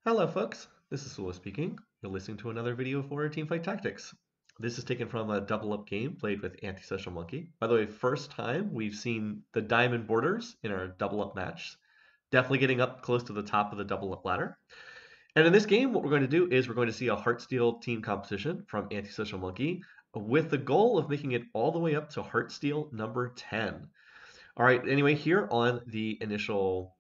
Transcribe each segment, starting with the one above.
Hello folks, this is Sula speaking. You're listening to another video for Teamfight Tactics. This is taken from a double up game played with Antisocialmunky. By the way, first time we've seen the diamond borders in our double up match. Definitely getting up close to the top of the double up ladder. And in this game, what we're going to do is we're going to see a Heartsteel team composition from Antisocialmunky with the goal of making it all the way up to Heartsteel number 10. All right, anyway, here on the initial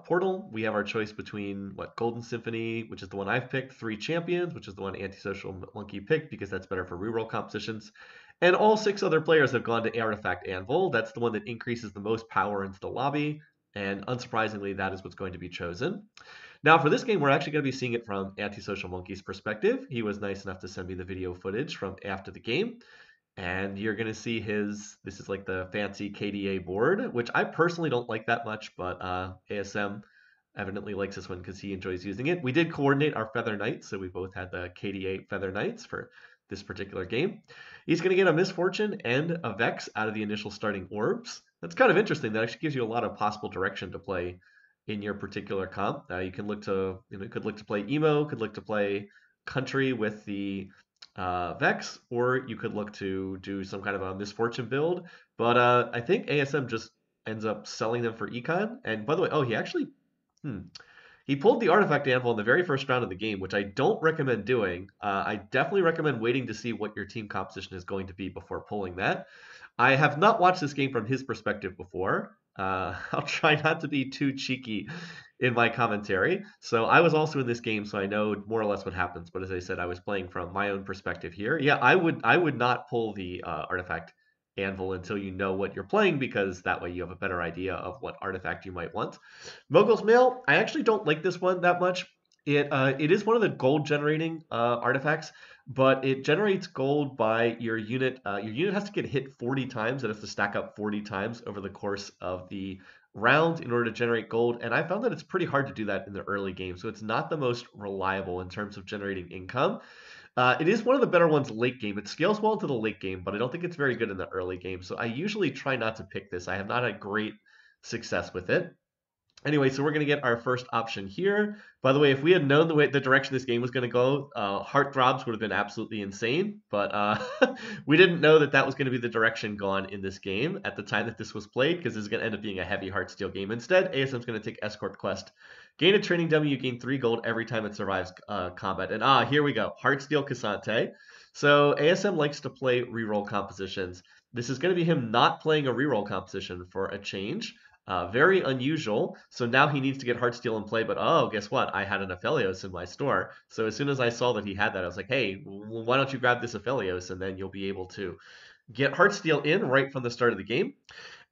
portal, we have our choice between Golden Symphony, which is the one I've picked, Three Champions, which is the one Antisocialmunky picked because that's better for reroll competitions, and all 6 other players have gone to Artifact Anvil. That's the one that increases the most power into the lobby, and unsurprisingly, that is what's going to be chosen. Now, for this game, we're actually going to be seeing it from Antisocialmunky's perspective. He was nice enough to send me the video footage from after the game. And you're going to see this is like the fancy KDA board, which I personally don't like that much, but ASM evidently likes this one because he enjoys using it. We did coordinate our Feather Knights, so we both had the KDA Feather Knights for this particular game. He's going to get a Misfortune and a Vex out of the initial starting orbs. That's kind of interesting. That actually gives you a lot of possible direction to play in your particular comp. You can look to, could look to play Emo, could look to play Country with the Vex, or you could look to do some kind of a Misfortune build. But I think ASM just ends up selling them for Econ. And by the way, oh, hmm, he pulled the Artifact Anvil in the very first round of the game, which I don't recommend doing. I definitely recommend waiting to see what your team composition is going to be before pulling that. I have not watched this game from his perspective before. I'll try not to be too cheeky in my commentary. So I was also in this game, so I know more or less what happens. But as I said, I was playing from my own perspective here. Yeah, I would not pull the Artifact Anvil until you know what you're playing, because that way you have a better idea of what artifact you might want. Mogul's Mail, I actually don't like this one that much. It is one of the gold generating artifacts, but it generates gold by your unit. Your unit has to get hit 40 times. It has to stack up 40 times over the course of the round in order to generate gold. And I found that it's pretty hard to do that in the early game. So it's not the most reliable in terms of generating income. It is one of the better ones late game. It scales well into the late game, but I don't think it's very good in the early game. So I usually try not to pick this. I have not had great success with it. Anyway, so we're going to get our first option here. By the way, if we had known the direction this game was going to go, Heartthrobs would have been absolutely insane. But we didn't know that that was going to be the direction gone in this game at the time that this was played, because this is going to end up being a heavy Heartsteel game. Instead, ASM is going to take Escort Quest. Gain a training dummy, you gain 3 gold every time it survives combat. And here we go, Heartsteel Cassante. So ASM likes to play reroll compositions. This is going to be him not playing a reroll composition for a change. Very unusual. So now he needs to get Heartsteel in play, but oh, guess what? I had an Aphelios in my store. So as soon as I saw that he had that, I was like, hey, why don't you grab this Aphelios, and then you'll be able to get Heartsteel in right from the start of the game.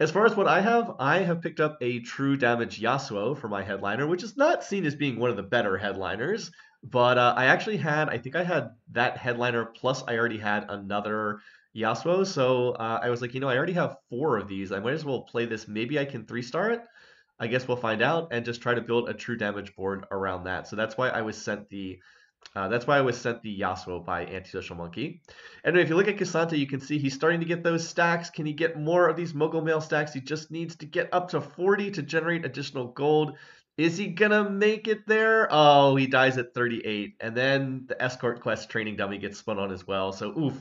As far as what I have picked up a true damage Yasuo for my headliner, which is not seen as being one of the better headliners. But I think I had that headliner, plus I already had another Yasuo. So I was like, I already have 4 of these. I might as well play this. Maybe I can 3-star it. I guess we'll find out, and just try to build a true damage board around that. So that's why I was sent the Yasuo by Antisocialmunky. And if you look at Cassante, you can see he's starting to get those stacks. Can he get more of these Mogul Mail stacks? He just needs to get up to 40 to generate additional gold. Is he gonna make it there? Oh, he dies at 38. And then the Escort Quest training dummy gets spun on as well. So oof.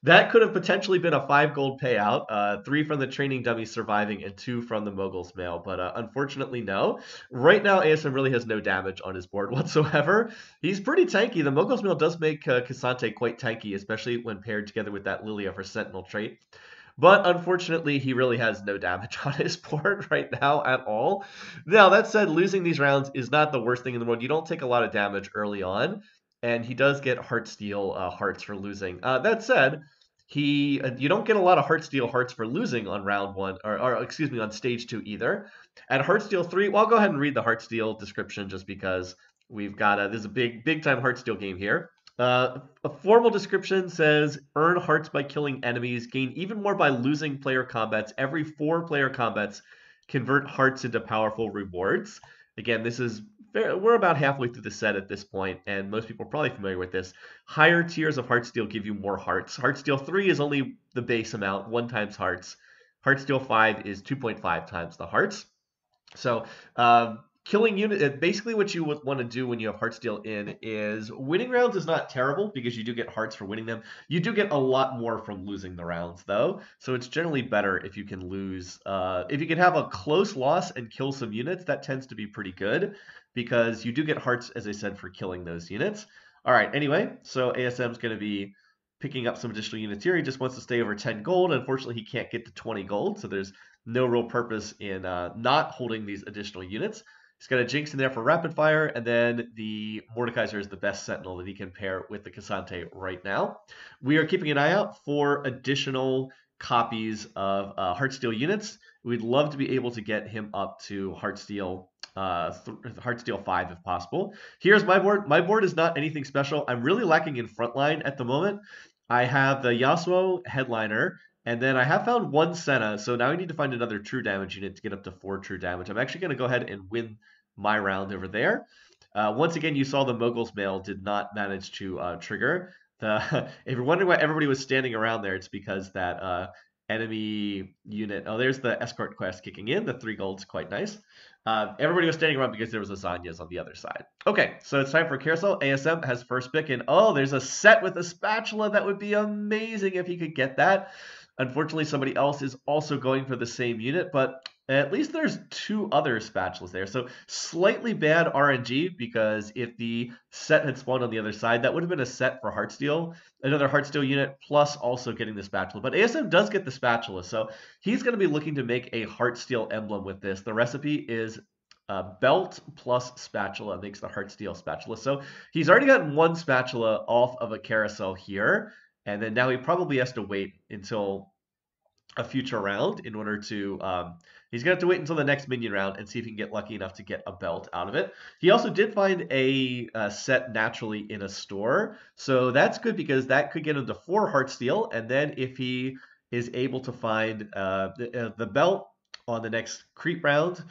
That could have potentially been a 5 gold payout, 3 from the training dummy surviving and 2 from the Mogul's Mail, but unfortunately no. Right now ASM really has no damage on his board whatsoever. He's pretty tanky. The Mogul's Mail does make Cassante quite tanky, especially when paired together with that Lilia for Sentinel trait. But unfortunately, he really has no damage on his board right now at all. Now, that said, losing these rounds is not the worst thing in the world. You don't take a lot of damage early on, and he does get Heartsteel hearts for losing. That said, you don't get a lot of Heartsteel hearts for losing on round 1, or excuse me, on stage 2 either. At Heartsteel 3, well, I'll go ahead and read the Heartsteel description just because we've got there's a big time Heartsteel game here. A formal description says, earn hearts by killing enemies, gain even more by losing player combats. Every 4 player combats, convert hearts into powerful rewards. Again, we're about halfway through the set at this point, and most people are probably familiar with this. Higher tiers of Heartsteel give you more hearts. Heartsteel 3 is only the base amount, 1 times hearts. Heartsteel 5 is 2.5 times the hearts. So killing unit. Basically, what you would want to do when you have Heartsteel in is winning rounds is not terrible because you do get hearts for winning them. You do get a lot more from losing the rounds though, so it's generally better if you can lose. If you can have a close loss and kill some units, that tends to be pretty good because you do get hearts, as I said, for killing those units. All right. Anyway, so ASM's going to be picking up some additional units here. He just wants to stay over 10 gold. Unfortunately, he can't get to 20 gold, so there's no real purpose in not holding these additional units. He's got a Jinx in there for rapid fire, and then the Mordekaiser is the best Sentinel that he can pair with the Cassante right now. We are keeping an eye out for additional copies of Heartsteel units. We'd love to be able to get him up to Heartsteel 5 if possible. Here's my board. My board is not anything special. I'm really lacking in frontline at the moment. I have the Yasuo headliner, and then I have found one Senna, so now I need to find another true damage unit to get up to 4 true damage. I'm actually going to go ahead and win my round over there. Once again, you saw the Mogul's Mail did not manage to trigger. If you're wondering why everybody was standing around there, it's because that enemy unit... Oh, there's the escort quest kicking in. The 3 gold's quite nice. Everybody was standing around because there was a Zanya's on the other side. Okay, so it's time for carousel. ASM has first pick, and oh, there's a set with a spatula. That would be amazing if he could get that. Unfortunately, somebody else is also going for the same unit, but at least there's 2 other spatulas there. So slightly bad RNG, because if the set had spawned on the other side, that would have been a set for Heartsteel, another Heartsteel unit, plus also getting the spatula. But ASM does get the spatula, so he's going to be looking to make a Heartsteel emblem with this. The recipe is belt plus spatula makes the Heartsteel spatula. So he's already gotten 1 spatula off of a carousel here. And then now he probably has to wait until a future round in order to, he's going to have to wait until the next minion round and see if he can get lucky enough to get a belt out of it. He also did find a set naturally in a store. So that's good because that could get him to 4 Heartsteel. And then if he is able to find the belt on the next creep round,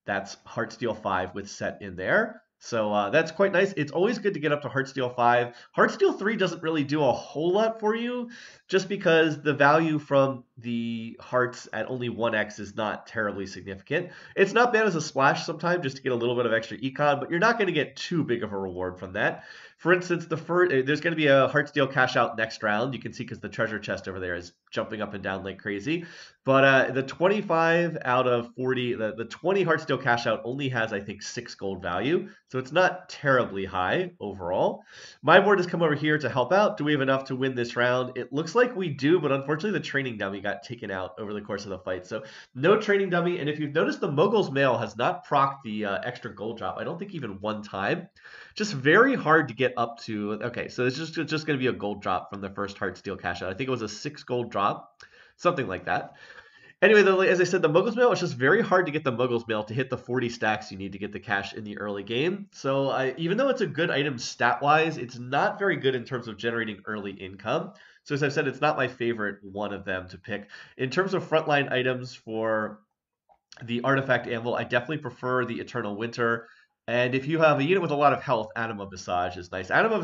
that's Heartsteel 5 with set in there. So that's quite nice. It's always good to get up to Heartsteel 5. Heartsteel 3 doesn't really do a whole lot for you, just because the value from the hearts at only 1x is not terribly significant. It's not bad as a splash sometimes just to get a little bit of extra econ, but you're not going to get too big of a reward from that. For instance, there's going to be a Heartsteel cash out next round. You can see because the treasure chest over there is jumping up and down like crazy. But the 25 out of 40, the 20 Heartsteel cash out only has, I think, 6 gold value. So it's not terribly high overall. My board has come over here to help out. Do we have enough to win this round? It looks like we do, but unfortunately the training dummy got taken out over the course of the fight. So no training dummy. And if you've noticed, the Mogul's Mail has not procced the extra gold drop. I don't think even 1 time. Just very hard to get up to. Okay, so it's just going to be a gold drop from the first Heartsteel cash out. I think it was a 6 gold drop, something like that. Anyway, though, as I said, the Mogul's Mail, it's just very hard to get the Mogul's Mail to hit the 40 stacks you need to get the cash in the early game. So even though it's a good item stat-wise, it's not very good in terms of generating early income. So as I've said, it's not my favorite one of them to pick. In terms of frontline items for the Artifact Anvil, I definitely prefer the Eternal Winter. And if you have a unit with a lot of health, Anima Visage is nice. Anima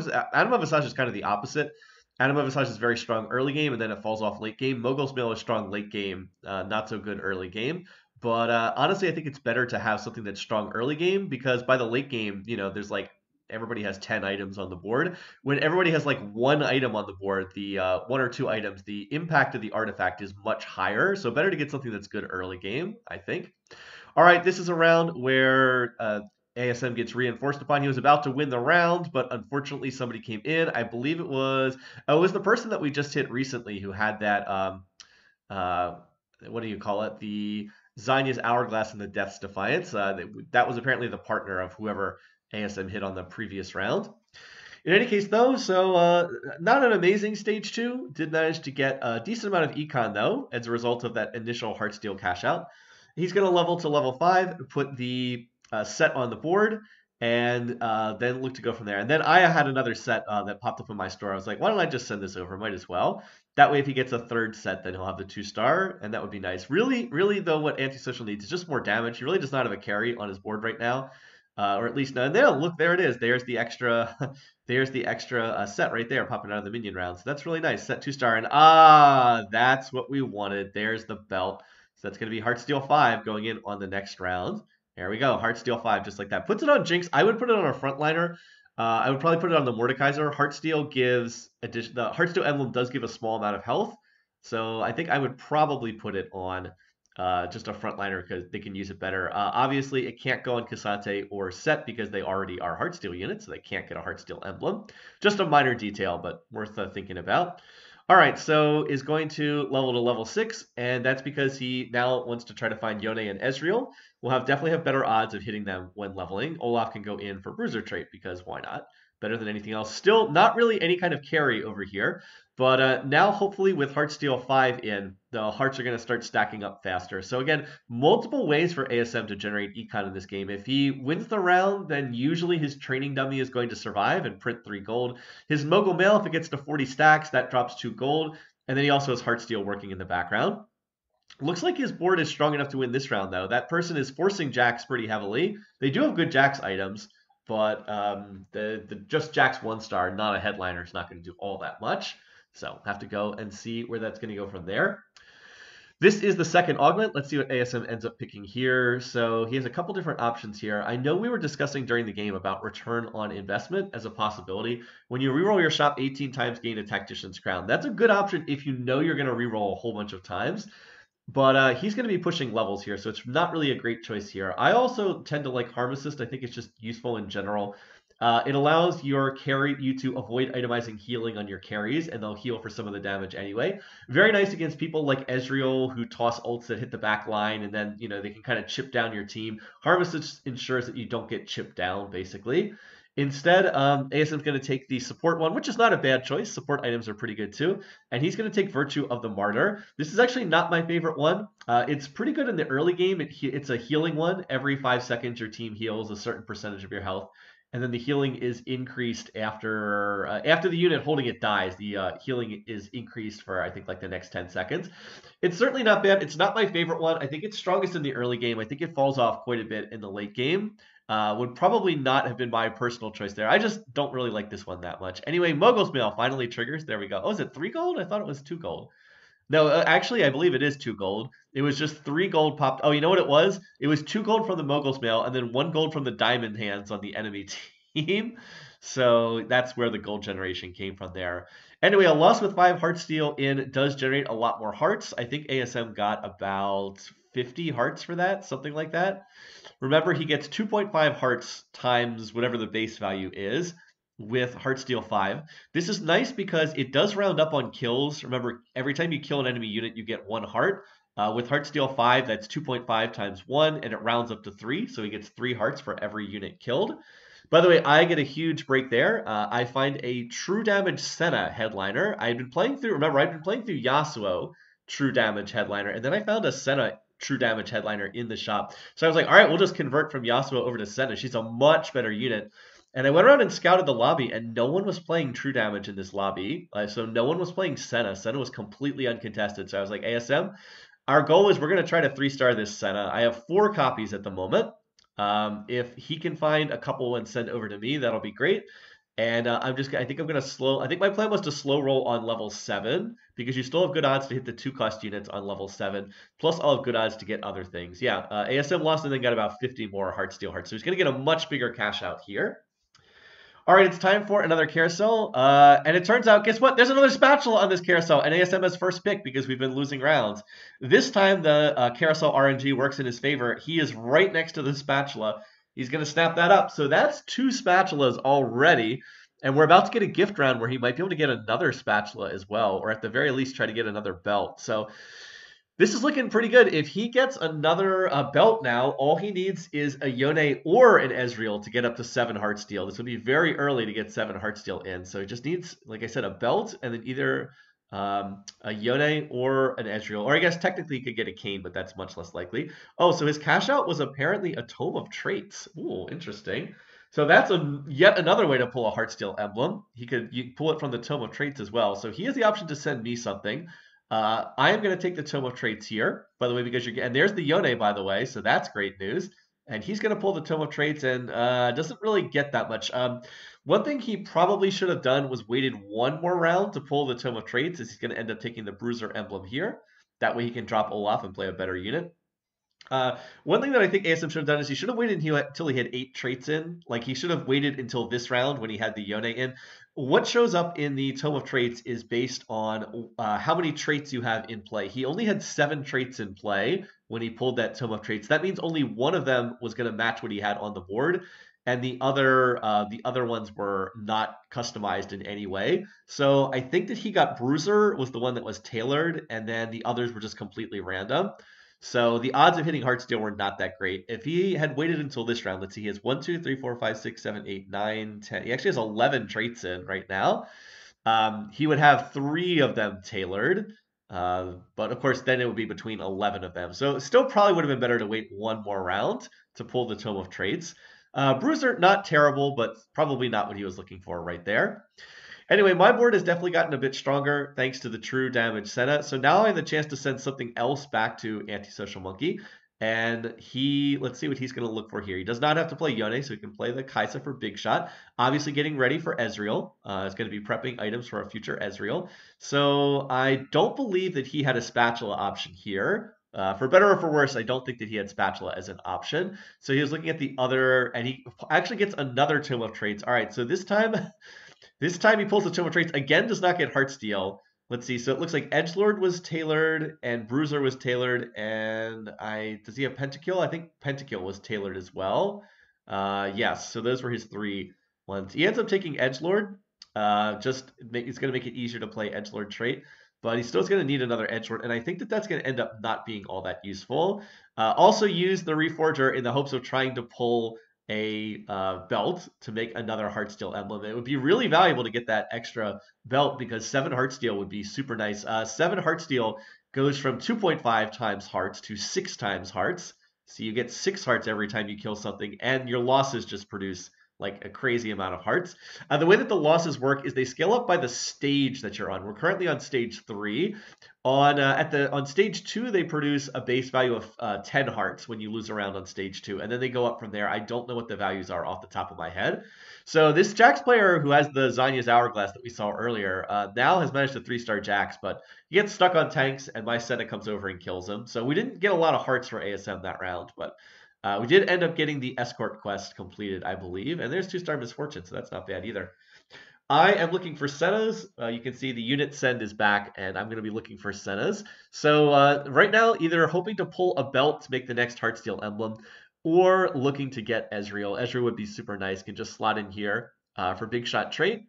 Visage is kind of the opposite. Anima Visage is very strong early game, and then it falls off late game. Mogul's Mail is strong late game, not so good early game. But honestly, I think it's better to have something that's strong early game, because by the late game, there's like everybody has 10 items on the board. When everybody has like 1 item on the board, the 1 or 2 items, the impact of the artifact is much higher. So better to get something that's good early game, I think. All right, this is a round where ASM gets reinforced upon. He was about to win the round, but unfortunately somebody came in. I believe it was the person that we just hit recently who had that, what do you call it? The Zanya's Hourglass and the Death's Defiance. That was apparently the partner of whoever ASM hit on the previous round. In any case, though, so not an amazing stage 2. Did manage to get a decent amount of econ, though, as a result of that initial Heartsteel cash out. He's going to level to level 5, put the set on the board, and then look to go from there. And then I had another set that popped up in my store. I was like, why don't I just send this over? Might as well. That way, if he gets a 3rd set, then he'll have the 2-star, and that would be nice. Really, though, what Antisocial needs is just more damage. He really does not have a carry on his board right now. Or at least, no, look, there it is. There's the extra, set right there popping out of the minion round. So that's really nice. Set 2-star, and that's what we wanted. There's the belt. So that's going to be Heartsteel 5 going in on the next round. There we go. Heartsteel 5, just like that. Puts it on Jinx. I would put it on our frontliner. I would probably put it on the Mordekaiser. Heartsteel gives the Heartsteel emblem does give a small amount of health. So I think I would probably put it on just a frontliner because they can use it better. Obviously, it can't go on Kasate or Set because they already are Heartsteel units, so they can't get a Heartsteel emblem. Just a minor detail, but worth thinking about. All right, so is going to level 6, and that's because he now wants to try to find Yone and Ezreal. We'll definitely have better odds of hitting them when leveling. Olaf can go in for Bruiser trait because why not? Better than anything else. Still not really any kind of carry over here, but now hopefully with Heartsteel 5 in, the hearts are going to start stacking up faster. So again, multiple ways for ASM to generate econ in this game. If he wins the round, then usually his training dummy is going to survive and print 3 gold. His Mogul Mail, if it gets to 40 stacks, that drops 2 gold. And then he also has Heartsteel working in the background. Looks like his board is strong enough to win this round, though. That person is forcing Jax pretty heavily. They do have good Jax items, but just Jax 1-star, not a headliner, is not going to do all that much. So have to go and see where that's going to go from there. This is the second augment. Let's see what ASM ends up picking here. So he has a couple different options here. I know we were discussing during the game about return on investment as a possibility. When you reroll your shop 18 times, gain a Tactician's Crown. That's a good option if you know you're going to reroll a whole bunch of times. But he's going to be pushing levels here, so it's not really a great choice here. I also tend to like Harm Assist. I think it's just useful in general. It allows you to avoid itemizing healing on your carries, and they'll heal for some of the damage anyway. Very nice against people like Ezreal, who toss ults that hit the back line, and then they can kind of chip down your team. Harm Assist ensures that you don't get chipped down, basically. Instead, ASM is going to take the support one, which is not a bad choice. Support items are pretty good too. And he's going to take Virtue of the Martyr. This is actually not my favorite one. It's pretty good in the early game. It's a healing one. Every 5 seconds, your team heals a certain percentage of your health. And then the healing is increased after the unit holding it dies. The healing is increased for, I think, like the next 10 seconds. It's certainly not bad. It's not my favorite one. I think it's strongest in the early game. I think it falls off quite a bit in the late game. Would probably not have been my personal choice there. I just don't really like this one that much. Anyway, Mogul's Mail finally triggers. There we go. Oh, is it 3 gold? I thought it was 2 gold. No, actually, I believe it is 2 gold. It was just 3 gold popped. Oh, you know what it was? It was 2 gold from the Mogul's Mail and then 1 gold from the Diamond Hands on the enemy team. So that's where the gold generation came from there. Anyway, a loss with 5 Heartsteel in does generate a lot more hearts. I think ASM got about 50 hearts for that, something like that. Remember, he gets 2.5 hearts times whatever the base value is with Heartsteel 5. This is nice because it does round up on kills. Remember, every time you kill an enemy unit, you get 1 heart. With Heartsteel 5, that's 2.5 times 1, and it rounds up to 3, so he gets 3 hearts for every unit killed. By the way, I get a huge break there. I find a True Damage Senna headliner. I've been playing through Yasuo True Damage headliner, and then I found a Senna True Damage headliner in the shop. So I was like, all right, we'll just convert from Yasuo over to Senna. She's a much better unit. And I went around and scouted the lobby, and no one was playing True Damage in this lobby. So no one was playing Senna. Senna was completely uncontested. So I was like, ASM, our goal is we're going to try to 3-star this Senna. I have 4 copies at the moment. If he can find a couple and send over to me, that'll be great. And I think my plan was to slow roll on level 7 because you still have good odds to hit the 2-cost units on level 7. Plus, I'll have good odds to get other things. Yeah, ASM lost and then got about 50 more Heartsteel hearts. So he's going to get a much bigger cash out here. All right, it's time for another carousel. And it turns out, guess what? There's another spatula on this carousel, and ASM has first pick because we've been losing rounds. This time, the carousel RNG works in his favor. He is right next to the spatula. He's going to snap that up. So that's 2 spatulas already. And we're about to get a gift round where he might be able to get another spatula as well, or at the very least try to get another belt. So this is looking pretty good. If he gets another belt now, all he needs is a Yone or an Ezreal to get up to 7 Heartsteel. This would be very early to get 7 Heartsteel in. So he just needs, like I said, a belt and then either a Yone or an Ezreal. Or I guess technically he could get a Kayn, but that's much less likely. Oh, so his cash out was apparently a Tome of Traits. Ooh, interesting. So that's yet another way to pull a Heartsteel emblem. You pull it from the Tome of Traits as well. So he has the option to send me something. I am going to take the Tome of Traits here, by the way, because and there's the Yone, by the way, so that's great news. And he's going to pull the Tome of Traits and doesn't really get that much. One thing he probably should have done was waited 1 more round to pull the Tome of Traits, as he's going to end up taking the Bruiser emblem here. That way he can drop Olaf and play a better unit. One thing that I think ASM should have done is he should have waited until he had 8 traits in. Like he should have waited until this round when he had the Yone in. What shows up in the Tome of Traits is based on how many traits you have in play. He only had 7 traits in play when he pulled that Tome of Traits. That means only one of them was going to match what he had on the board, and the other ones were not customized in any way. So I think that he got Bruiser was the one that was tailored, and then the others were just completely random. So the odds of hitting Heartsteel were not that great. If he had waited until this round, let's see, he has 1, 2, 3, 4, 5, 6, 7, 8, 9, 10. He actually has 11 traits in right now. He would have 3 of them tailored. But of course, then it would be between 11 of them. So still probably would have been better to wait one more round to pull the Tome of Traits. Bruiser, not terrible, but probably not what he was looking for right there. Anyway, my board has definitely gotten a bit stronger thanks to the true damage Senna. So now I have the chance to send something else back to Antisocialmunky. And let's see what he's going to look for here. He does not have to play Yone, so he can play the Kaisa for Big Shot. Obviously getting ready for Ezreal. He's going to be prepping items for a future Ezreal. So I don't believe that he had a Spatula option here. For better or for worse, I don't think that he had Spatula as an option. So he was looking at the other, and he actually gets another Tome of Traits. All right, so this time he pulls the Tome of Traits. Again, does not get Heartsteel. Let's see. So it looks like Edgelord was tailored and Bruiser was tailored. And does he have Pentakill? I think Pentakill was tailored as well. Yes. So those were his 3 ones. He ends up taking Edgelord. It's going to make it easier to play Edgelord trait. But he's still going to need another Edgelord. And I think that that's going to end up not being all that useful. Also use the Reforger in the hopes of trying to pull a belt to make another Heartsteel emblem. It would be really valuable to get that extra belt because 7 Heartsteel would be super nice. 7 Heartsteel goes from 2.5 times hearts to 6 times hearts. So you get 6 hearts every time you kill something, and your losses just produce like a crazy amount of hearts. The way that the losses work is they scale up by the stage that you're on. We're currently on stage 3. On stage 2, they produce a base value of 10 hearts when you lose a round on stage 2, and then they go up from there. I don't know what the values are off the top of my head. So this Jax player who has the Zanya's Hourglass that we saw earlier now has managed to 3-star Jax, but he gets stuck on tanks, and my Senna comes over and kills him. So we didn't get a lot of hearts for ASM that round, but we did end up getting the escort quest completed, I believe, and there's 2-star Misfortune, so that's not bad either. I am looking for Sennas. You can see the unit send is back, and I'm going to be looking for Sennas. So right now, either hoping to pull a belt to make the next Heartsteel emblem, or looking to get Ezreal. Ezreal would be super nice. Can just slot in here for Big Shot trait,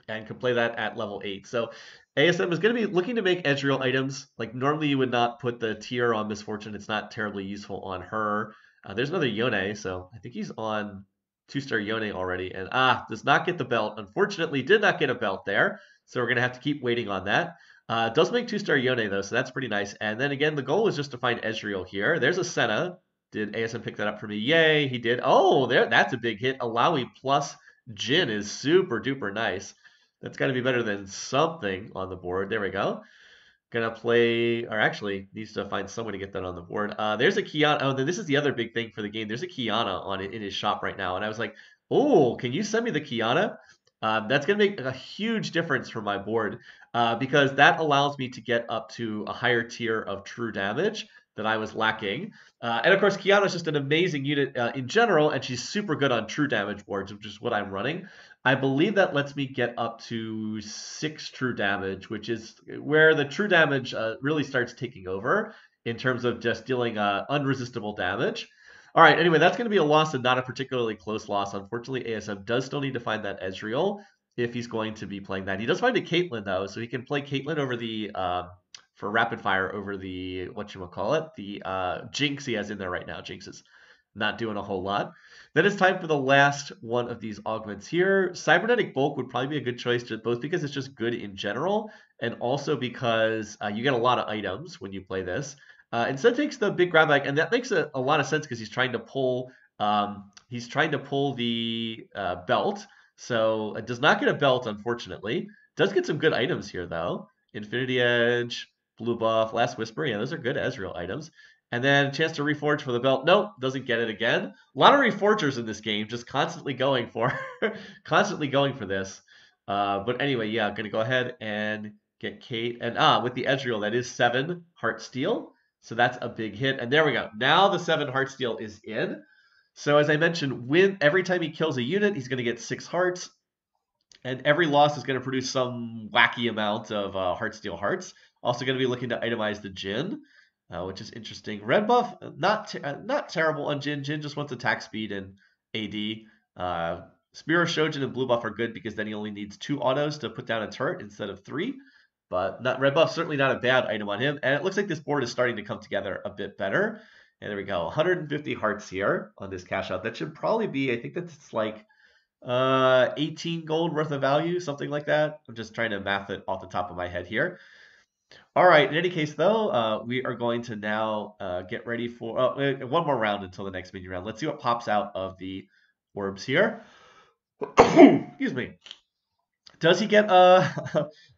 and can play that at level 8. So ASM is going to be looking to make Ezreal items. Like normally you would not put the tier on Misfortune. It's not terribly useful on her. There's another Yone, so I think he's on 2-star Yone already. And does not get the belt. Unfortunately, did not get a belt there. So we're going to have to keep waiting on that. Does make 2-star Yone though, so that's pretty nice. And then again, the goal is just to find Ezreal here. There's a Senna. Did ASM pick that up for me? Yay, he did. Oh, that's a big hit. Alawi plus Jin is super duper nice. That's got to be better than something on the board. There we go. Gonna play, or actually needs to find someone to get that on the board. There's a Kiana. Oh, then this is the other big thing for the game. There's a Kiana on it in his shop right now, and I was like, oh, can you send me the Kiana? That's gonna make a huge difference for my board because that allows me to get up to a higher tier of true damage that I was lacking. And of course, Kiana is just an amazing unit in general, and she's super good on true damage boards, which is what I'm running. I believe that lets me get up to 6 true damage, which is where the true damage really starts taking over in terms of just dealing unresistible damage. All right, anyway, that's going to be a loss and not a particularly close loss. Unfortunately, ASM does still need to find that Ezreal if he's going to be playing that. He does find a Caitlyn, though, so he can play Caitlyn over the for rapid fire over the, whatchamacallit, the Jinx he has in there right now. Jinx is not doing a whole lot. Then it's time for the last one of these augments here. Cybernetic Bulk would probably be a good choice, both because it's just good in general, and also because you get a lot of items when you play this. Instead takes the big grab bag, and that makes a lot of sense because he's trying to pull the belt. So it does not get a belt, unfortunately. Does get some good items here though. Infinity Edge, Blue Buff, Last Whisper. Yeah, those are good Ezreal items. And then a chance to reforge for the belt. Nope, doesn't get it again. A lot of reforgers in this game, just constantly going for this. But anyway, yeah, I'm gonna go ahead and get Kate. And with the Ezreal, that is 7 Heartsteel. So that's a big hit. And there we go. Now the 7 Heartsteel is in. So as I mentioned, every time he kills a unit, he's going to get 6 hearts. And every loss is going to produce some wacky amount of Heartsteel hearts. Also going to be looking to itemize the Jin, which is interesting. Red buff, not terrible on Jin. Jin just wants attack speed and AD. Spear of Shojin and blue buff are good because then he only needs 2 autos to put down a turret instead of 3. But not red buff, certainly not a bad item on him. And it looks like this board is starting to come together a bit better. And there we go, 150 hearts here on this cash out. That should probably be, I think that's like 18 gold worth of value, something like that. I'm just trying to math it off the top of my head here. All right, in any case, though, we are going to now get ready for one more round until the next mini round. Let's see what pops out of the orbs here. Excuse me. Does he get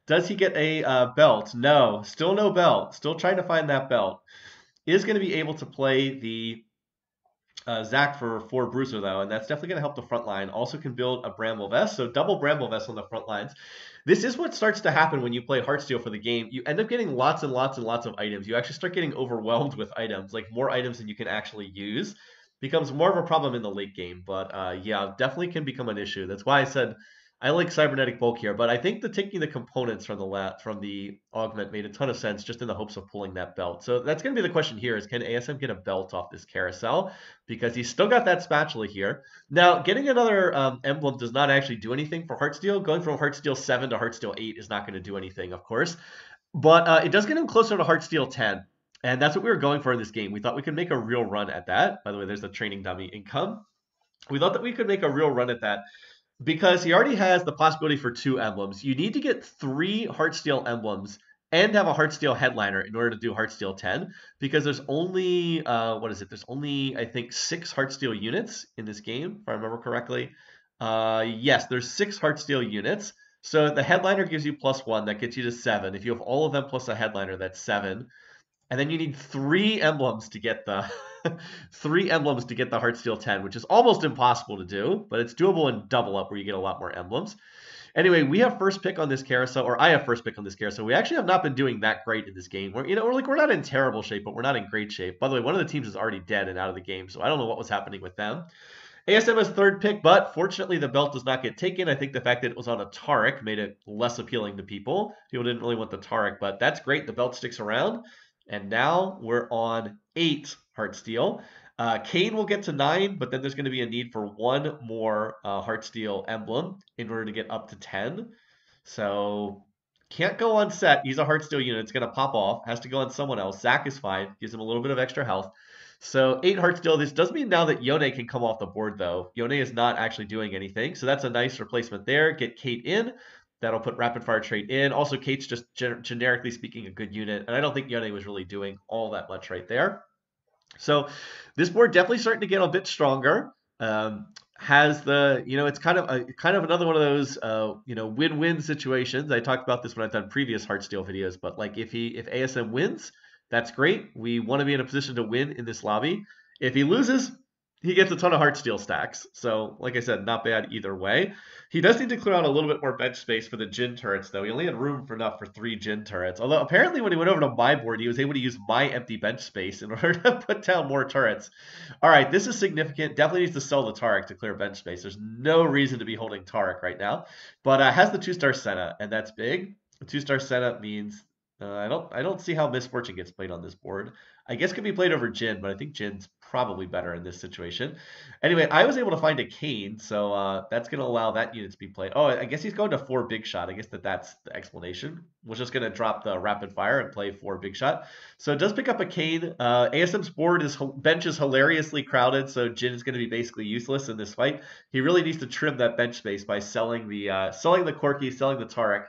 does he get a belt? No, still no belt. Still trying to find that belt. Is going to be able to play the Zach for 4 Bruiser, though, and that's definitely going to help the front line. Also can build a Bramble Vest, so double Bramble Vest on the front lines. This is what starts to happen when you play Heartsteel for the game. You end up getting lots and lots and lots of items. You actually start getting overwhelmed with items, like more items than you can actually use. Becomes more of a problem in the late game, but yeah, definitely can become an issue. That's why I said I like cybernetic bulk here, but I think taking the components from the augment made a ton of sense just in the hopes of pulling that belt. So that's going to be the question here is, can ASM get a belt off this carousel? Because he's still got that spatula here. Now, getting another emblem does not actually do anything for Heartsteel. Going from Heartsteel 7 to Heartsteel 8 is not going to do anything, of course. But it does get him closer to Heartsteel 10. And that's what we were going for in this game. We thought we could make a real run at that. By the way, there's the training dummy income. We thought that we could make a real run at that because he already has the possibility for 2 emblems. You need to get 3 Heartsteel emblems and have a Heartsteel headliner in order to do Heartsteel 10, because there's only, There's only, I think, 6 Heartsteel units in this game, if I remember correctly. Yes, there's 6 Heartsteel units. So the headliner gives you +1, that gets you to 7. If you have all of them plus a headliner, that's 7. And then you need 3 emblems to get the 3 emblems to get the Heartsteel 10, which is almost impossible to do, but it's doable in double up where you get a lot more emblems. Anyway, we have first pick on this carousel, or I have first pick on this carousel. We actually have not been doing that great in this game. We're not in terrible shape, but we're not in great shape. By the way, one of the teams is already dead and out of the game, so I don't know what was happening with them. ASM has third pick, but fortunately the belt does not get taken. I think the fact that it was on a Taric made it less appealing to people. People didn't really want the Taric, but that's great. The belt sticks around. And now we're on 8 Heartsteel. Kane will get to 9, but then there's going to be a need for 1 more Heartsteel emblem in order to get up to 10. So can't go on set. He's a Heartsteel unit. It's going to pop off. Has to go on someone else. Zach is fine. Gives him a little bit of extra health. So 8 Heartsteel. This does mean now that Yone can come off the board, though. Yone is not actually doing anything. So that's a nice replacement there. Get Kate in. That'll put rapid fire trait in. Also, Kate's just generically speaking a good unit, and I don't think Yone was really doing all that much right there. So this board definitely starting to get a bit stronger. Has the, it's kind of another one of those win-win situations. I talked about this when I've done previous Heartsteel videos, but like if ASM wins, that's great. We want to be in a position to win in this lobby. If he loses, he gets a ton of Heartsteel stacks. So, like I said, not bad either way. He does need to clear out a little bit more bench space for the Jin turrets, though. He only had room enough for 3 Jin turrets. Although, apparently, when he went over to my board, he was able to use my empty bench space in order to put down more turrets. All right, this is significant. Definitely needs to sell the Taric to clear bench space. There's no reason to be holding Taric right now. But has the 2-star Senna, and that's big. The 2-star Senna means I don't see how Misfortune gets played on this board. I guess it could be played over Jin, but I think Jin's probably better in this situation. Anyway, I was able to find a Kane, so that's going to allow that unit to be played. Oh, I guess he's going to 4 Big Shot. I guess that's the explanation. We're just going to drop the Rapid Fire and play 4 Big Shot. So it does pick up a Kane. ASM's board bench is hilariously crowded, so Jin is going to be basically useless in this fight. He really needs to trim that bench space by selling the Corky, selling the Taric.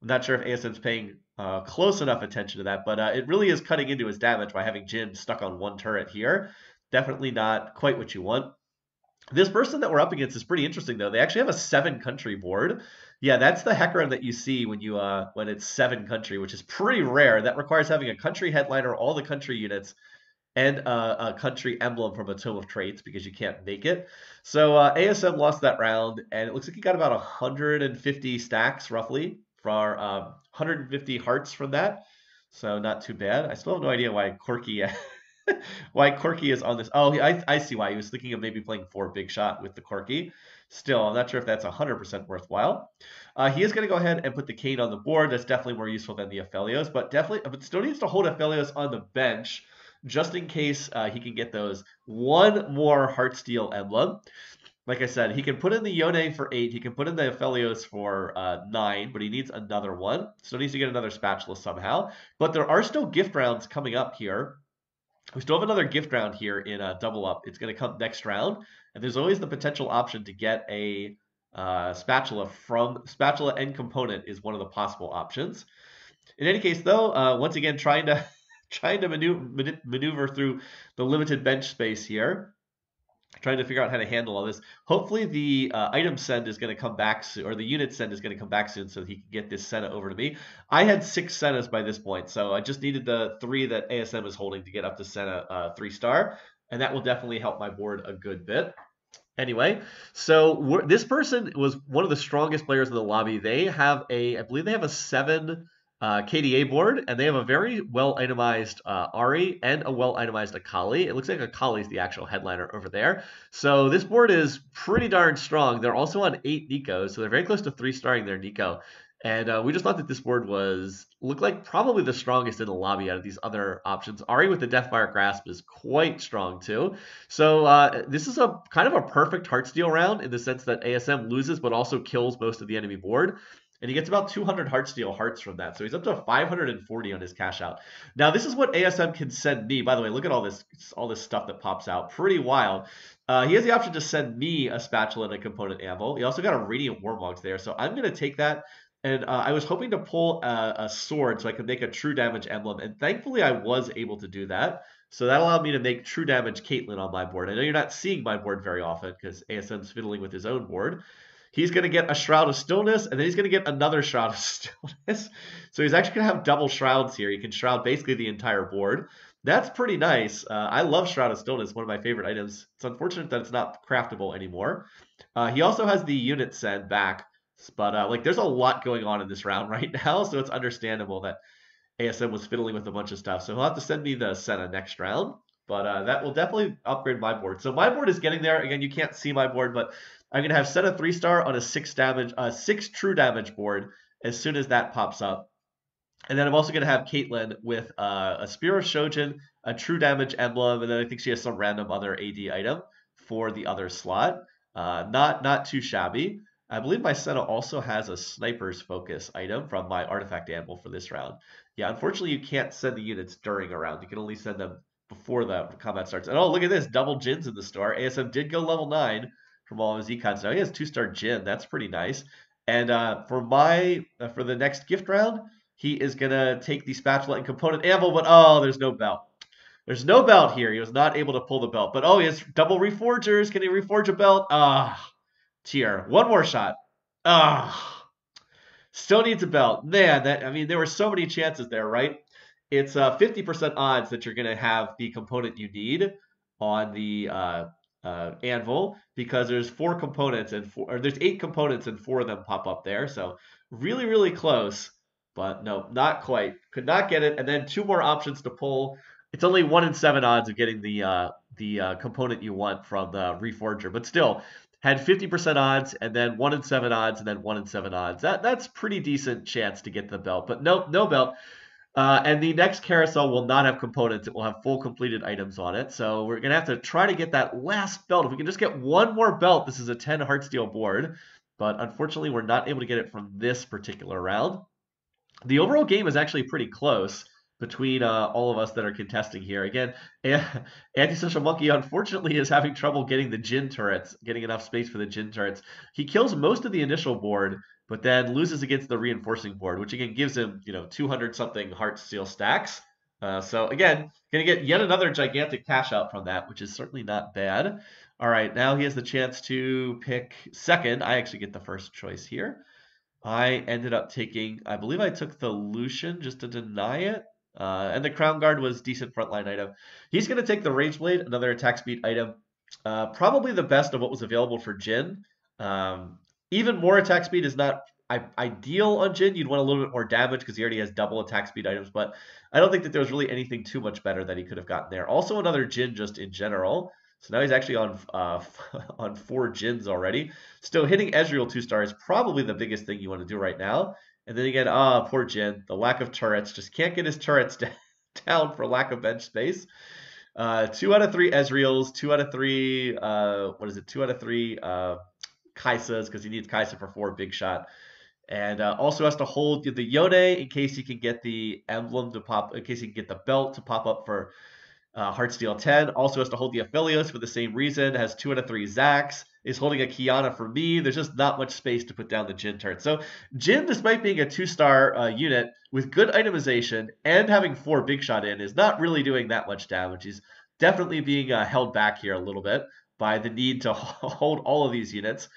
I'm not sure if ASM's paying close enough attention to that, but it really is cutting into his damage by having Jin stuck on 1 turret here. Definitely not quite what you want. This person that we're up against is pretty interesting, though. They actually have a 7-country board. Yeah, that's the Hecarim that you see when it's 7-country, which is pretty rare. That requires having a country headliner, all the country units, and a country emblem from a Tome of Traits because you can't make it. So ASM lost that round, and it looks like he got about 150 stacks, roughly, for 150 hearts from that. So not too bad. I still have no idea why Corky why Corky is on this. Oh, I see why. He was thinking of maybe playing 4 big shot with the Corky. Still, I'm not sure if that's 100% worthwhile. He is going to go ahead and put the Kane on the board. That's definitely more useful than the Aphelios, but still needs to hold Aphelios on the bench just in case he can get those one more Heartsteel emblem. Like I said, he can put in the Yone for 8. He can put in the Aphelios for 9, but he needs another one. So he needs to get another spatula somehow. But there are still gift rounds coming up here. We still have another gift round here in a double up. It's going to come next round. And there's always the potential option to get a spatula from spatula and component is one of the possible options. In any case, though, once again, trying to maneuver through the limited bench space here, trying to figure out how to handle all this. Hopefully the item send is going to come back soon, or the unit send is going to come back soon so he can get this Senna over to me. I had 6 Sennas by this point, so I just needed the 3 that ASM is holding to get up to Senna 3-star, and that will definitely help my board a good bit. Anyway, so this person was one of the strongest players in the lobby. They have I believe they have a 7 KDA board, and they have a very well itemized Ari and a well itemized Akali. It looks like Akali is the actual headliner over there. So this board is pretty darn strong. They're also on 8 Nikos, so they're very close to 3-starring their Nico. And we just thought that this board looked like probably the strongest in the lobby out of these other options. Ari with the Deathfire Grasp is quite strong too. So this is a kind of a perfect Heartsteel round in the sense that ASM loses but also kills most of the enemy board. And he gets about 200 Heartsteel hearts from that. So he's up to 540 on his cash out. Now, this is what ASM can send me. By the way, look at all this stuff that pops out. Pretty wild. He has the option to send me a spatula and a component anvil. He also got a Radiant Warmogs there. So I'm going to take that. And I was hoping to pull a sword so I could make a true damage emblem. And thankfully, I was able to do that. So that allowed me to make true damage Caitlyn on my board. I know you're not seeing my board very often because ASM's fiddling with his own board. He's going to get a Shroud of Stillness, and then he's going to get another Shroud of Stillness. So he's actually going to have double Shrouds here. He can Shroud basically the entire board. That's pretty nice. I love Shroud of Stillness, one of my favorite items. It's unfortunate that it's not craftable anymore. He also has the unit send back, but like there's a lot going on in this round right now, so it's understandable that ASM was fiddling with a bunch of stuff. So he'll have to send me the Senna next round. But that will definitely upgrade my board. So my board is getting there. Again, you can't see my board, but I'm going to have Senna 3-star on a 6 true damage board as soon as that pops up. And then I'm also going to have Caitlyn with a Spear of Shojin, a true damage emblem, and then I think she has some random other AD item for the other slot. Not too shabby. I believe my Senna also has a Sniper's Focus item from my Artifact Anvil for this round. Yeah, unfortunately, you can't send the units during a round. You can only send them before the combat starts. And oh, look at this. Double Jins in the store. ASM did go level 9 from all of his econs. Now he has 2-star Jin. That's pretty nice. And for the next gift round, he is going to take the spatula and component anvil, but oh, there's no belt. There's no belt here. He was not able to pull the belt. But oh, he has double reforgers. Can he reforge a belt? Tier. One more shot. Still needs a belt. Man, there were so many chances there, right? It's 50% odds that you're going to have the component you need on the anvil because there's 4 components there's 8 components and 4 of them pop up there. So really, really close, but no, not quite. Could not get it. And then 2 more options to pull. It's only 1 in 7 odds of getting the component you want from the reforger, but still had 50% odds and then 1 in 7 odds and then 1 in 7 odds. That's pretty decent chance to get the belt, but no belt. And the next carousel will not have components. It will have full completed items on it. So we're going to have to try to get that last belt. If we can just get 1 more belt, this is a 10 Heartsteel board. But unfortunately, we're not able to get it from this particular round. The overall game is actually pretty close between all of us that are contesting here. Again, Antisocialmunky unfortunately is having trouble getting the Jin turrets, getting enough space for the Jin turrets. He kills most of the initial board, but then loses against the reinforcing board, which again gives him 200-something Heartsteel stacks. So again, going to get yet another gigantic cash out from that, which is certainly not bad. All right, now he has the chance to pick second. I actually get the first choice here. I ended up taking, I believe I took the Lucian just to deny it. And the Crown Guard was decent frontline item. He's going to take the Rage Blade, another attack speed item. Probably the best of what was available for Jin. Even more attack speed is not ideal on Jin. You'd want a little bit more damage because he already has double attack speed items, but I don't think that there was really anything too much better that he could have gotten there. Also, another Jin just in general. So now he's actually on on 4 Jins already. Still, hitting Ezreal 2-star is probably the biggest thing you want to do right now. And then again, poor Jin. The lack of turrets. Just can't get his turrets down for lack of bench space. 2 out of 3 Ezreals. 2 out of 3, 2 out of 3 Kaisas, because he needs Kaisa for 4 big shot. And also has to hold the Yone in case he can get the emblem to pop, in case he can get the belt to pop up for Heartsteel 10. Also has to hold the Aphelios for the same reason. Has 2 out of 3 Zax. Is holding a Kiana for me. There's just not much space to put down the Jin turret. So Jin, despite being a 2-star unit with good itemization and having 4 big shot in, is not really doing that much damage. He's definitely being held back here a little bit by the need to hold all of these units.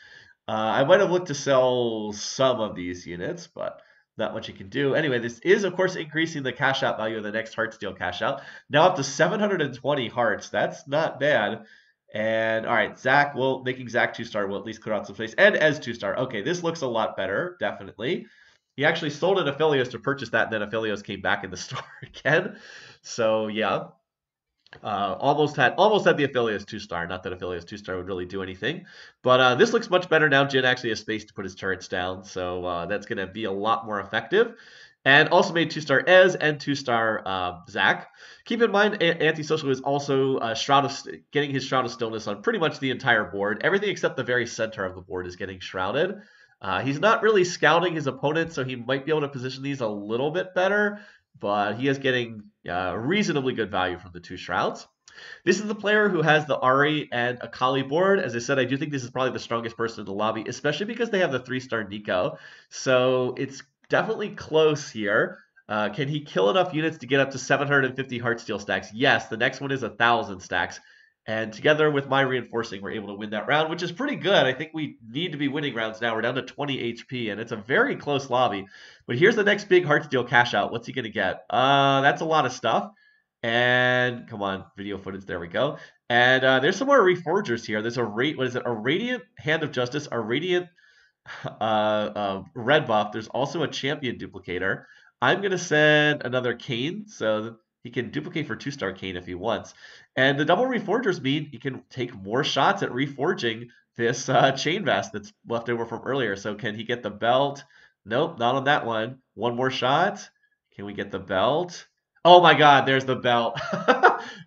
I might have looked to sell some of these units, but not much you can do. Anyway, this is, of course, increasing the cash out value of the next Heartsteel cash out. Now up to 720 hearts. That's not bad. And all right, Zach making Zach 2-star will at least clear out some space. And as 2-star. Okay, this looks a lot better, definitely. He actually sold an Aphelios to purchase that, and then Aphelios came back in the store again. So yeah. Almost had the Aphelios 2-star. Not that Aphelios 2-star would really do anything, but this looks much better now. Jin actually has space to put his turrets down, so that's going to be a lot more effective. And also made 2-star Ez and 2-star Zac. Keep in mind, Antisocial is also getting his Shroud of Stillness on pretty much the entire board. Everything except the very center of the board is getting shrouded. He's not really scouting his opponent, so he might be able to position these a little bit better, but he is getting reasonably good value from the 2 shrouds. This is the player who has the Ahri and Akali board. As I said, I do think this is probably the strongest person in the lobby, especially because they have the 3-star Nico. So it's definitely close here. Can he kill enough units to get up to 750 Heartsteel stacks? Yes, the next one is 1,000 stacks. And together with my reinforcing, we're able to win that round, which is pretty good. I think we need to be winning rounds now. We're down to 20 HP, and it's a very close lobby. But here's the next big Heartsteel cash out. What's he going to get? That's a lot of stuff. And come on, video footage. There we go. And there's some more Reforgers here. There's a Radiant Hand of Justice, a Radiant red buff. There's also a Champion Duplicator. I'm going to send another Kayn, so he can duplicate for 2-star Kayn if he wants. And the double Reforgers mean he can take more shots at reforging this Chain Vest that's left over from earlier. So can he get the belt? Nope, not on that one. One more shot. Can we get the belt? Oh my god, there's the belt.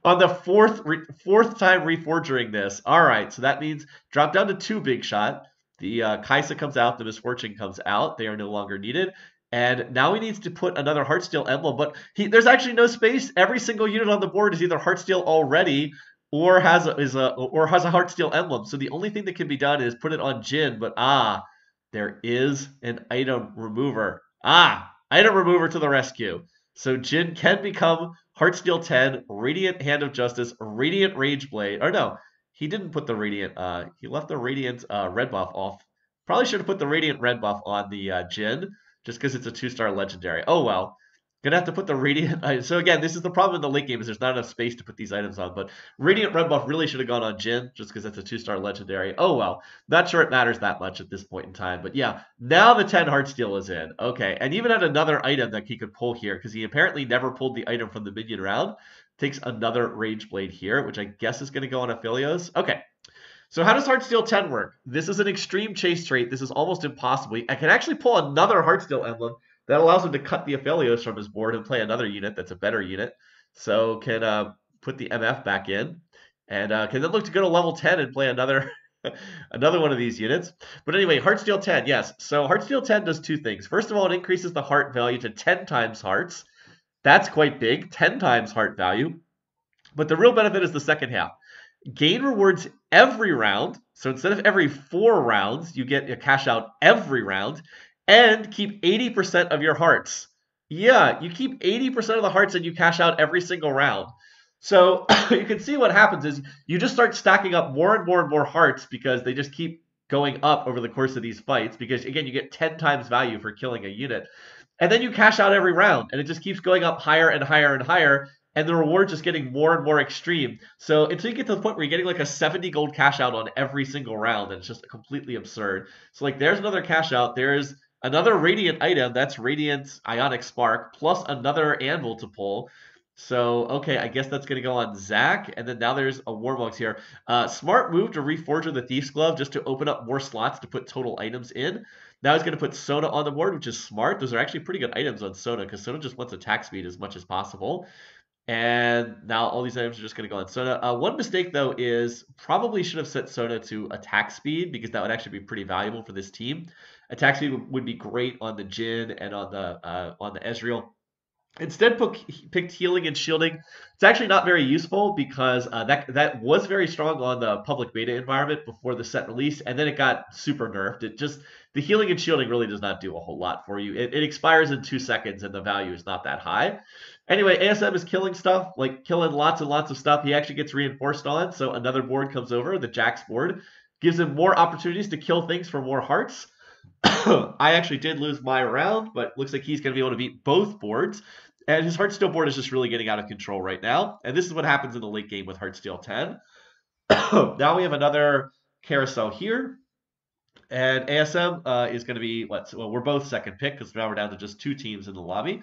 On the fourth time reforging this. All right, so that means drop down to 2 big shot. The Kaisa comes out, the Misfortune comes out. They are no longer needed. And now he needs to put another Heartsteel emblem, but there's actually no space. Every single unit on the board is either Heartsteel already or has a Heartsteel emblem. So the only thing that can be done is put it on Jin, but there is an item remover. Item remover to the rescue. So Jin can become Heartsteel 10, Radiant Hand of Justice, Radiant Rage Blade. Or no, he didn't put the Radiant, he left the Radiant red buff off. Probably should have put the Radiant red buff on the Jin, just because it's a 2-star legendary. Oh well. Gonna have to put the Radiant. So again, this is the problem in the late game, is there's not enough space to put these items on. But Radiant red buff really should have gone on Jin, just because it's a 2-star legendary. Oh well. Not sure it matters that much at this point in time. But yeah, now the 10 Heartsteel is in. Okay, and even had another item that he could pull here, because he apparently never pulled the item from the minion round. Takes another Rage Blade here, which I guess is going to go on Aphelios. Okay. So how does Heartsteel 10 work? This is an extreme chase trait. This is almost impossible. I can actually pull another Heartsteel emblem that allows him to cut the Aphelios from his board and play another unit that's a better unit. So can put the MF back in, and can then look to go to level 10 and play another another one of these units. But anyway, Heartsteel 10, yes. So Heartsteel 10 does 2 things. First of all, it increases the heart value to 10 times hearts. That's quite big, 10 times heart value. But the real benefit is the second half. Gain rewards every round. So instead of every 4 rounds, you get a cash out every round. And keep 80% of your hearts. Yeah, you keep 80% of the hearts and you cash out every single round. So you can see what happens is you just start stacking up more and more and more hearts because they just keep going up over the course of these fights. Because again, you get 10 times value for killing a unit. And then you cash out every round. And it just keeps going up higher and higher and higher. And the reward's just getting more and more extreme. So until you get to the point where you're getting like a 70 gold cash out on every single round, and it's just completely absurd. So like there's another cash out. There's Another Radiant item, that's Radiant Ionic Spark, plus another Anvil to pull. So, okay, I guess that's going to go on Zach. And then now there's a Warbucks here. Smart move to Reforger the Thief's Glove just to open up more slots to put total items in. Now he's going to put Sona on the board, which is smart. Those are actually pretty good items on Sona because Sona just wants attack speed as much as possible. And now all these items are just going to go on Sona. One mistake, though, is probably should have set Sona to attack speed because that would actually be pretty valuable for this team. Attack speed would be great on the Jhin and on the Ezreal. Instead, picked healing and shielding. It's actually not very useful because that was very strong on the public beta environment before the set release, and then it got super nerfed. The healing and shielding really does not do a whole lot for you. It expires in 2 seconds, and the value is not that high. Anyway, ASM is killing stuff, like killing lots and lots of stuff. He actually gets reinforced on, so another board comes over, the Jax board, gives him more opportunities to kill things for more hearts. I actually did lose my round, but looks like he's going to be able to beat both boards. And his Heartsteel board is just really getting out of control right now. And this is what happens in the late game with Heartsteel 10. Now we have another carousel here. And ASM is going to be, well, we're both second pick because now we're down to just 2 teams in the lobby.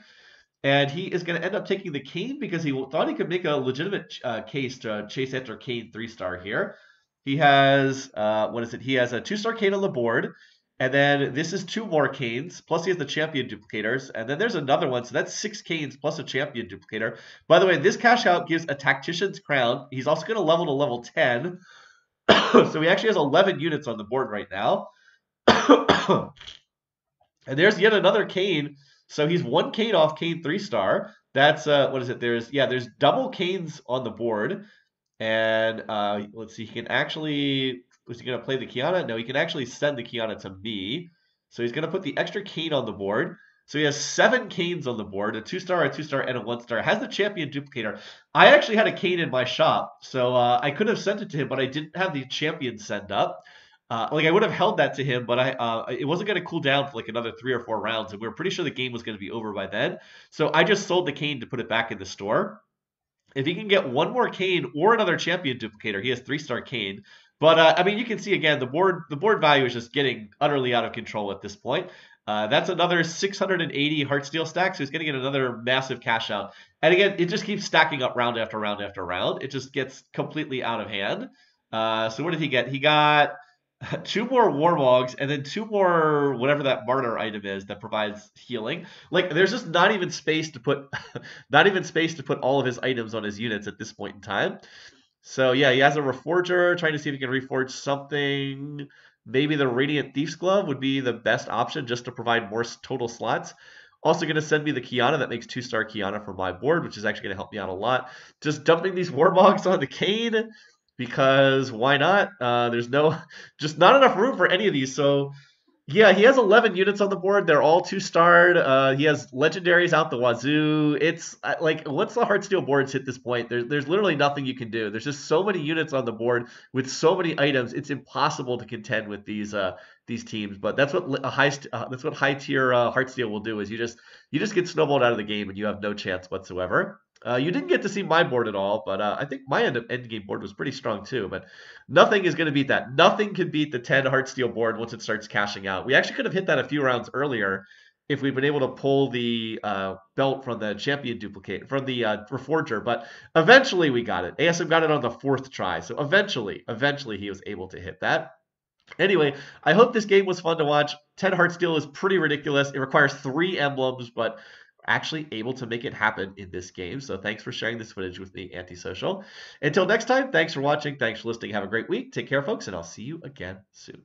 And he is going to end up taking the Kayn because he thought he could make a legitimate case to chase after Kayn 3-star here. He has, He has a 2-star Kayn on the board. And then this is 2 more Kayns, plus he has the champion duplicators. And then there's another one, so that's 6 Kayns plus a champion duplicator. By the way, this cash out gives a tactician's crown. He's also going to level to level 10. So he actually has 11 units on the board right now. And there's yet another Kayn. So he's 1 Kayn off Kayn 3-star. That's, there's double Kayns on the board. And let's see, he can actually, was he going to play the Kiana? No, he can actually send the Kiana to me. So he's going to put the extra Kayn on the board. So he has 7 Kayns on the board, a 2-star, a 2-star, and a 1-star. Has the champion duplicator. I actually had a Kayn in my shop, so I could have sent it to him, but I didn't have the champion send up. I would have held that to him, but it wasn't going to cool down for like another 3 or 4 rounds, and we were pretty sure the game was going to be over by then. So I just sold the Kayn to put it back in the store. If he can get 1 more Kayn or another champion duplicator, he has 3-star Kayn. But I mean, you can see again the board value is just getting utterly out of control at this point. That's another 680 Heartsteel stacks. So he's going to get another massive cash out. And again, it just keeps stacking up round after round after round. It just gets completely out of hand. So what did he get? He got 2 more Warmogs and then 2 more whatever that martyr item is that provides healing. Like there's just not even space to put all of his items on his units at this point in time. So yeah, he has a Reforger, trying to see if he can reforge something. Maybe the Radiant Thief's Glove would be the best option just to provide more total slots. Also going to send me the Kiana that makes 2-star Kiana for my board, which is actually going to help me out a lot. Just dumping these Warmogs on the Kayn because why not? There's just not enough room for any of these. So yeah, he has 11 units on the board. They're all 2-starred. He has legendaries out the wazoo. It's like, once the Heartsteel boards hit this point, there's literally nothing you can do. There's just so many units on the board with so many items. It's impossible to contend with these teams. But that's what high tier Heartsteel will do. Is you just get snowballed out of the game and you have no chance whatsoever. You didn't get to see my board at all, but I think my end game board was pretty strong too. But nothing is going to beat that. Nothing can beat the 10 Heartsteel board once it starts cashing out. We actually could have hit that a few rounds earlier if we've been able to pull the belt from the champion duplicate, from the Reforger. But eventually we got it. ASM got it on the 4th try. So eventually he was able to hit that. Anyway, I hope this game was fun to watch. 10 Heartsteel is pretty ridiculous. It requires 3 emblems, but actually able to make it happen in this game. So thanks for sharing this footage with me, Antisocial. Until next time, thanks for watching. Thanks for listening. Have a great week. Take care, folks, and I'll see you again soon.